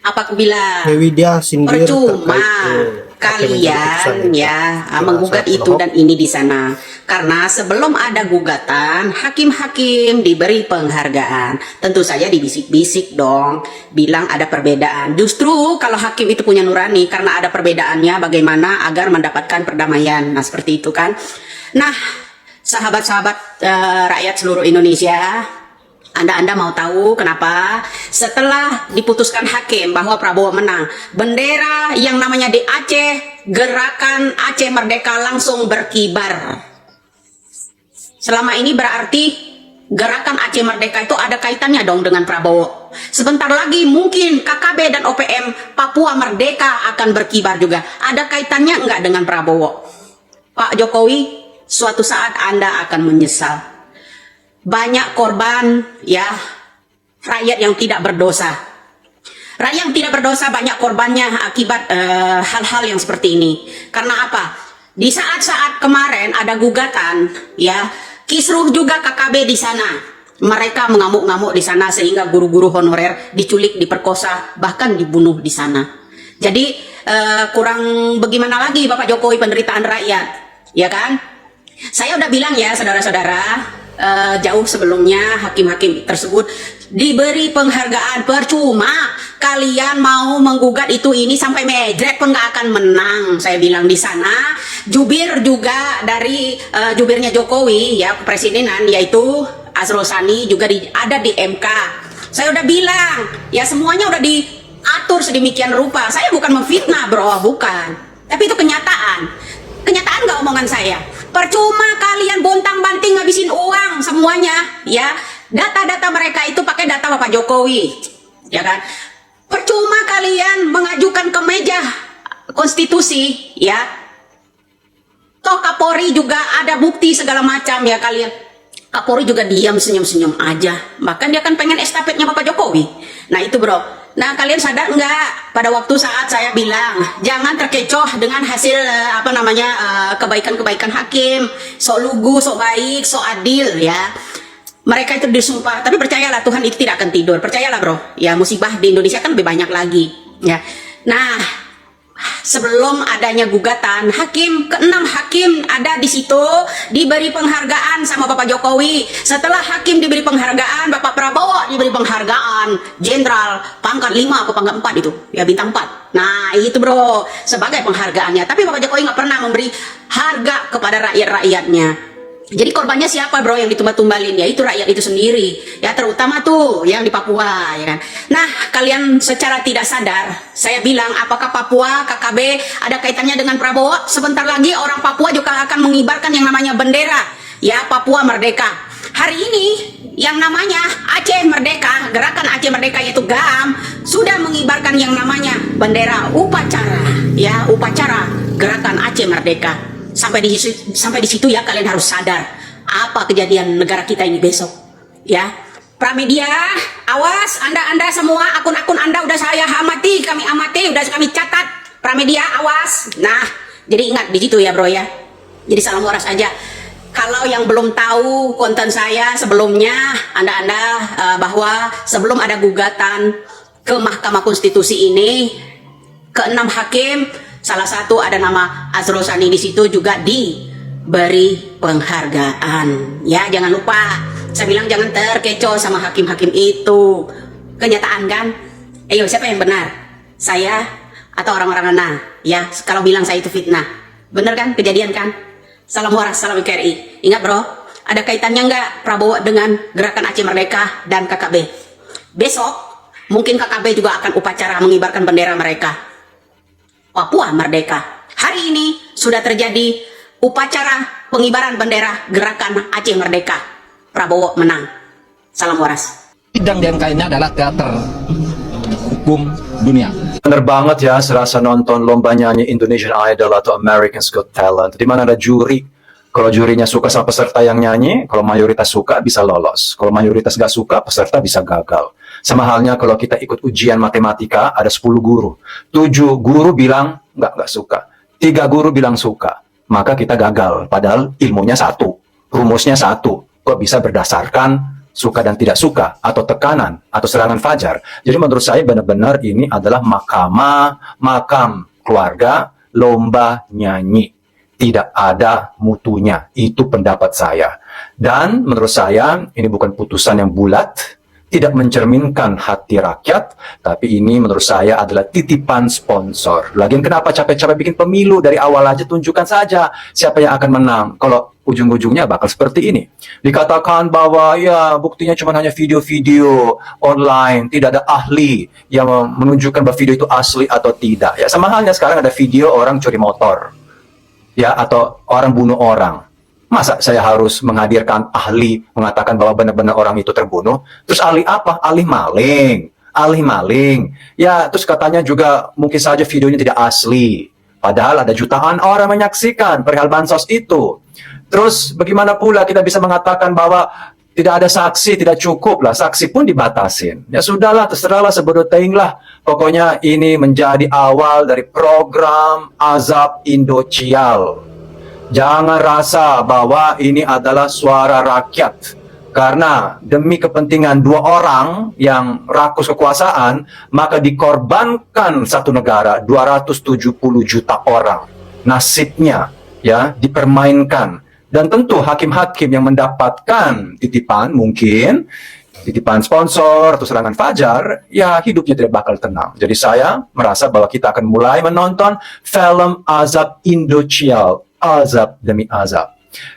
Apabila Dewi dia sindir percuma terkait, kalian ya menggugat itu dan ini di sana, karena sebelum ada gugatan hakim-hakim diberi penghargaan. Tentu saja dibisik-bisik dong, bilang ada perbedaan. Justru kalau hakim itu punya nurani, karena ada perbedaannya bagaimana agar mendapatkan perdamaian. Nah seperti itu kan. Nah sahabat-sahabat rakyat seluruh Indonesia, Anda mau tahu kenapa setelah diputuskan hakim bahwa Prabowo menang, bendera yang namanya di Aceh, gerakan Aceh Merdeka langsung berkibar. Selama ini berarti gerakan Aceh Merdeka itu ada kaitannya dong dengan Prabowo. Sebentar lagi mungkin KKB dan OPM Papua Merdeka akan berkibar juga. Ada kaitannya enggak dengan Prabowo? Pak Jokowi, suatu saat Anda akan menyesal. Banyak korban ya, rakyat yang tidak berdosa. Rakyat yang tidak berdosa banyak korbannya akibat hal-hal yang seperti ini. Karena apa? Di saat-saat kemarin ada gugatan ya, kisruh juga KKB di sana. Mereka mengamuk-ngamuk di sana sehingga guru-guru honorer diculik, diperkosa, bahkan dibunuh di sana. Jadi kurang bagaimana lagi Bapak Jokowi penderitaan rakyat, ya kan? Saya udah bilang ya saudara-saudara, jauh sebelumnya hakim-hakim tersebut diberi penghargaan. Percuma kalian mau menggugat itu ini sampai medrek pun nggak akan menang. Saya bilang di sana jubir juga dari jubirnya Jokowi ya kepresidenan, yaitu Asrul Sani juga ada di MK. Saya udah bilang ya semuanya udah diatur sedemikian rupa. Saya bukan memfitnah bro, bukan, tapi itu kenyataan. Kenyataan nggak omongan saya. Percuma kalian bontang-banting ngabisin uang semuanya ya. Data-data mereka itu pakai data Bapak Jokowi, ya kan? Percuma kalian mengajukan ke meja konstitusi ya. Toh Kapolri juga ada bukti segala macam ya kalian. Kapolri juga diam senyum-senyum aja. Bahkan dia kan pengen estafetnya Bapak Jokowi. Nah itu bro. Nah kalian sadar nggak pada waktu saat saya bilang jangan terkecoh dengan hasil kebaikan-kebaikan hakim, sok lugu, sok baik, sok adil ya. Mereka itu disumpah, tapi percayalah Tuhan itu tidak akan tidur. Percayalah bro, ya musibah di Indonesia kan lebih banyak lagi ya. Nah sebelum adanya gugatan, ke-6 hakim ada di situ diberi penghargaan sama Bapak Jokowi. Setelah hakim diberi penghargaan, Bapak Prabowo diberi penghargaan jenderal pangkat 5 atau pangkat 4 itu ya, bintang 4. Nah itu bro sebagai penghargaannya. Tapi Bapak Jokowi nggak pernah memberi harga kepada rakyat-rakyatnya. Jadi korbannya siapa bro yang ditumba-tumbalin? Ya itu rakyat itu sendiri ya, terutama tuh yang di Papua ya kan. Nah kalian secara tidak sadar saya bilang apakah Papua KKB ada kaitannya dengan Prabowo? Sebentar lagi orang Papua juga akan mengibarkan yang namanya bendera ya Papua Merdeka. Hari ini yang namanya Aceh Merdeka, gerakan Aceh Merdeka yaitu GAM sudah mengibarkan yang namanya bendera upacara ya, upacara gerakan Aceh Merdeka. Sampai di situ ya kalian harus sadar apa kejadian negara kita ini besok ya. Pramedia awas, anda semua akun-akun Anda udah saya amati, kami amati, udah kami catat. Pramedia awas. Nah jadi ingat di situ ya bro ya. Jadi salam waras aja. Kalau yang belum tahu konten saya sebelumnya, anda bahwa sebelum ada gugatan ke Mahkamah Konstitusi ini, ke-6 hakim salah satu ada nama Asrul Sani di situ juga diberi penghargaan. Ya, jangan lupa. Saya bilang jangan terkecoh sama hakim-hakim itu. Kenyataan kan? Ayo, siapa yang benar? Saya atau orang-orang mana? Ya, kalau bilang saya itu fitnah. Bener kan? Kejadian kan? Salam waras, salam NKRI. Ingat bro, ada kaitannya nggak Prabowo dengan gerakan Aceh Merdeka dan KKB? Besok, mungkin KKB juga akan upacara mengibarkan bendera mereka. Papua Merdeka. Hari ini sudah terjadi upacara pengibaran bendera gerakan Aceh Merdeka. Prabowo menang. Salam waras. Sidang di MK ini adalah teater hukum dunia. Bener banget ya, serasa nonton lomba nyanyi Indonesian Idol atau American's Got Talent, di mana ada juri. Kalau jurinya suka sama peserta yang nyanyi, kalau mayoritas suka bisa lolos. Kalau mayoritas gak suka, peserta bisa gagal. Sama halnya kalau kita ikut ujian matematika, ada 10 guru. 7 guru bilang nggak suka. 3 guru bilang suka. Maka kita gagal. Padahal ilmunya satu. Rumusnya satu. Kok bisa berdasarkan suka dan tidak suka, atau tekanan, atau serangan fajar. Jadi menurut saya benar-benar ini adalah makam keluarga, lomba nyanyi. Tidak ada mutunya. Itu pendapat saya. Dan menurut saya ini bukan putusan yang bulat, tidak mencerminkan hati rakyat, tapi ini menurut saya adalah titipan sponsor. Lagian kenapa capek-capek bikin pemilu dari awal aja, tunjukkan saja siapa yang akan menang. Kalau ujung-ujungnya bakal seperti ini. Dikatakan bahwa ya buktinya cuma hanya video-video online, tidak ada ahli yang menunjukkan bahwa video itu asli atau tidak. Ya sama halnya sekarang ada video orang curi motor, ya, atau orang bunuh orang. Masa saya harus menghadirkan ahli mengatakan bahwa benar-benar orang itu terbunuh? Terus ahli apa? Ahli maling. Ahli maling. Ya, terus katanya juga mungkin saja videonya tidak asli. Padahal ada jutaan orang menyaksikan perihal bansos itu. Terus bagaimana pula kita bisa mengatakan bahwa tidak ada saksi, tidak cukup lah. Saksi pun dibatasin. Ya sudahlah, terserahlah, sebodoh teing lah. Pokoknya ini menjadi awal dari program azab Indocial. Jangan rasa bahwa ini adalah suara rakyat. Karena demi kepentingan dua orang yang rakus kekuasaan, maka dikorbankan satu negara, 270 juta orang. Nasibnya ya dipermainkan. Dan tentu hakim-hakim yang mendapatkan titipan, mungkin titipan sponsor atau serangan fajar, ya hidupnya tidak bakal tenang. Jadi saya merasa bahwa kita akan mulai menonton film azab Indocial. Azab demi azab.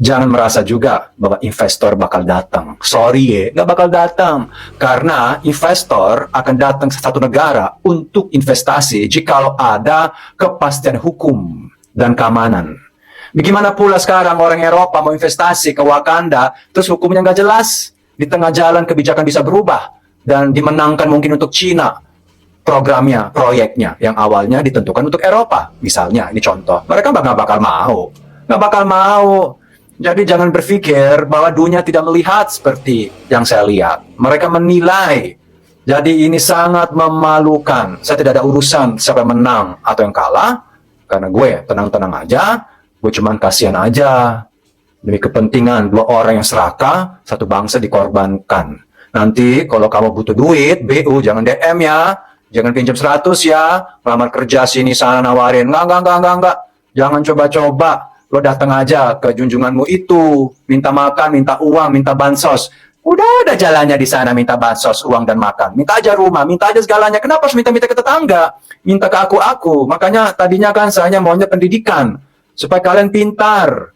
Jangan merasa juga bahwa investor bakal datang. Sorry ya, nggak bakal datang. Karena investor akan datang ke satu negara untuk investasi jikalau ada kepastian hukum dan keamanan. Bagaimana pula sekarang orang Eropa mau investasi ke Wakanda, terus hukumnya nggak jelas. Di tengah jalan kebijakan bisa berubah dan dimenangkan mungkin untuk Cina. Programnya, proyeknya yang awalnya ditentukan untuk Eropa. Misalnya, ini contoh. Mereka nggak bakal mau. Nggak bakal mau. Jadi jangan berpikir bahwa dunia tidak melihat seperti yang saya lihat. Mereka menilai. Jadi ini sangat memalukan. Saya tidak ada urusan siapa yang menang atau yang kalah. Karena gue tenang-tenang aja. Gue cuman kasihan aja. Demi kepentingan dua orang yang serakah, satu bangsa dikorbankan. Nanti kalau kamu butuh duit, BU jangan DM ya. Jangan pinjam 100 ya, lamar kerja sini sana nawarin. Enggak. Jangan coba-coba. Lo datang aja ke junjunganmu itu. Minta makan, minta uang, minta bansos. Udah ada jalannya di sana minta bansos, uang dan makan. Minta aja rumah, minta aja segalanya. Kenapa harus minta-minta ke tetangga? Minta ke aku. Makanya tadinya kan saya maunya pendidikan. Supaya kalian pintar.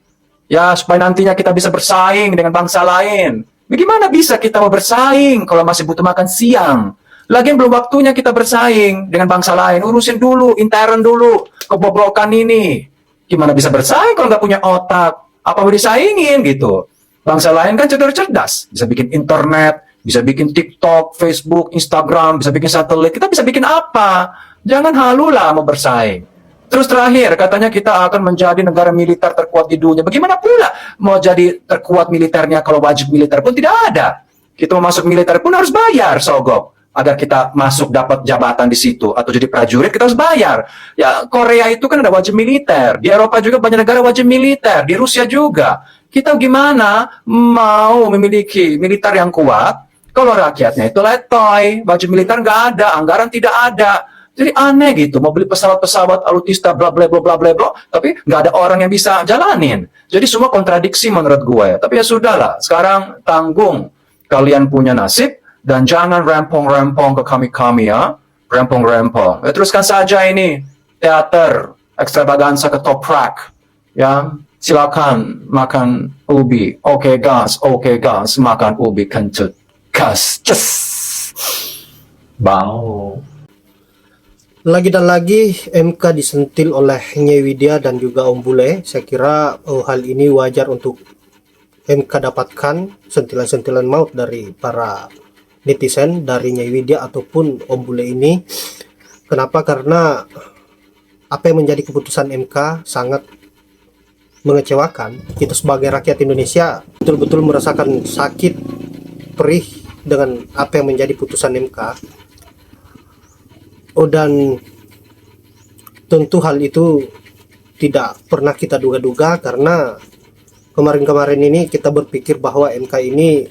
Ya, supaya nantinya kita bisa bersaing dengan bangsa lain. Bagaimana bisa kita mau bersaing kalau masih butuh makan siang? Lagian belum waktunya kita bersaing dengan bangsa lain. Urusin dulu, intern dulu, kebobrokan ini. Gimana bisa bersaing kalau nggak punya otak? Apa mau disaingin gitu? Bangsa lain kan cerdas. Bisa bikin internet, bisa bikin TikTok, Facebook, Instagram, bisa bikin satelit. Kita bisa bikin apa? Jangan halu lah mau bersaing. Terus terakhir, katanya kita akan menjadi negara militer terkuat di dunia. Bagaimana pula mau jadi terkuat militernya kalau wajib militer pun tidak ada? Kita mau masuk militer pun harus bayar, sogok. Agar kita masuk dapat jabatan di situ atau jadi prajurit kita harus bayar. Ya Korea itu kan ada wajib militer, di Eropa juga banyak negara wajib militer, di Rusia juga. Kita gimana mau memiliki militer yang kuat kalau rakyatnya itu letoy, wajib militer nggak ada, anggaran tidak ada. Jadi aneh gitu, mau beli pesawat-pesawat alutista bla bla bla bla bla bla, tapi nggak ada orang yang bisa jalanin. Jadi semua kontradiksi menurut gue. Tapi ya sudahlah, sekarang tanggung kalian punya nasib. Dan jangan rempong-rempong ke kami-kami ya. Rempong-rempong. Ya, teruskan saja ini. Teater, ekstravaganza ke toprak. Ya, silakan makan ubi. Oke gas, makan ubi kentut. Gas, just. Bau. Lagi dan lagi MK disentil oleh Nyai Widya dan juga Om Bule. Saya kira hal ini wajar untuk MK dapatkan sentilan-sentilan maut dari para netizen, dari Nyai Widya ataupun Om Bule ini. Kenapa? Karena apa yang menjadi keputusan MK sangat mengecewakan. Kita sebagai rakyat Indonesia betul-betul merasakan sakit perih dengan apa yang menjadi putusan MK. Dan tentu hal itu tidak pernah kita duga-duga, karena kemarin-kemarin ini kita berpikir bahwa MK ini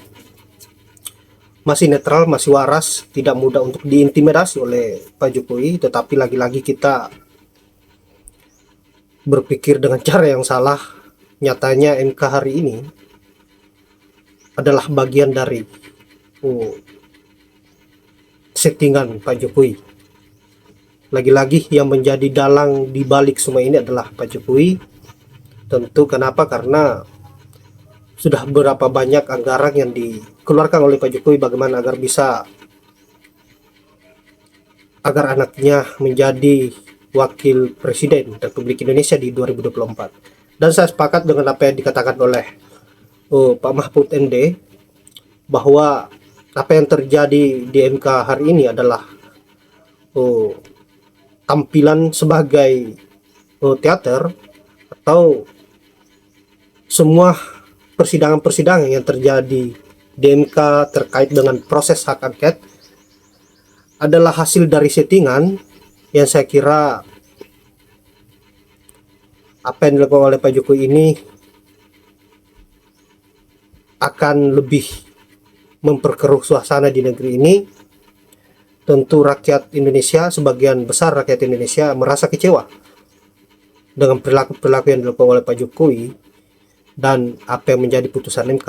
masih netral, masih waras, tidak mudah untuk diintimidasi oleh Pak Jokowi. Tetapi lagi-lagi kita berpikir dengan cara yang salah. Nyatanya MK hari ini adalah bagian dari settingan Pak Jokowi. Lagi-lagi yang menjadi dalang di balik semua ini adalah Pak Jokowi. Tentu kenapa? Karena sudah berapa banyak anggaran yang dikeluarkan oleh Pak Jokowi bagaimana agar anaknya menjadi wakil presiden Republik Indonesia di 2024. Dan saya sepakat dengan apa yang dikatakan oleh Pak Mahfud MD, bahwa apa yang terjadi di MK hari ini adalah tampilan sebagai teater, atau semua persidangan-persidangan yang terjadi di MK terkait dengan proses hak angket adalah hasil dari settingan yang saya kira apa yang dilakukan oleh Pak Jokowi ini akan lebih memperkeruh suasana di negeri ini. Tentu rakyat Indonesia, sebagian besar rakyat Indonesia merasa kecewa dengan perilaku-perilaku yang dilakukan oleh Pak Jokowi dan apa yang menjadi putusan MK.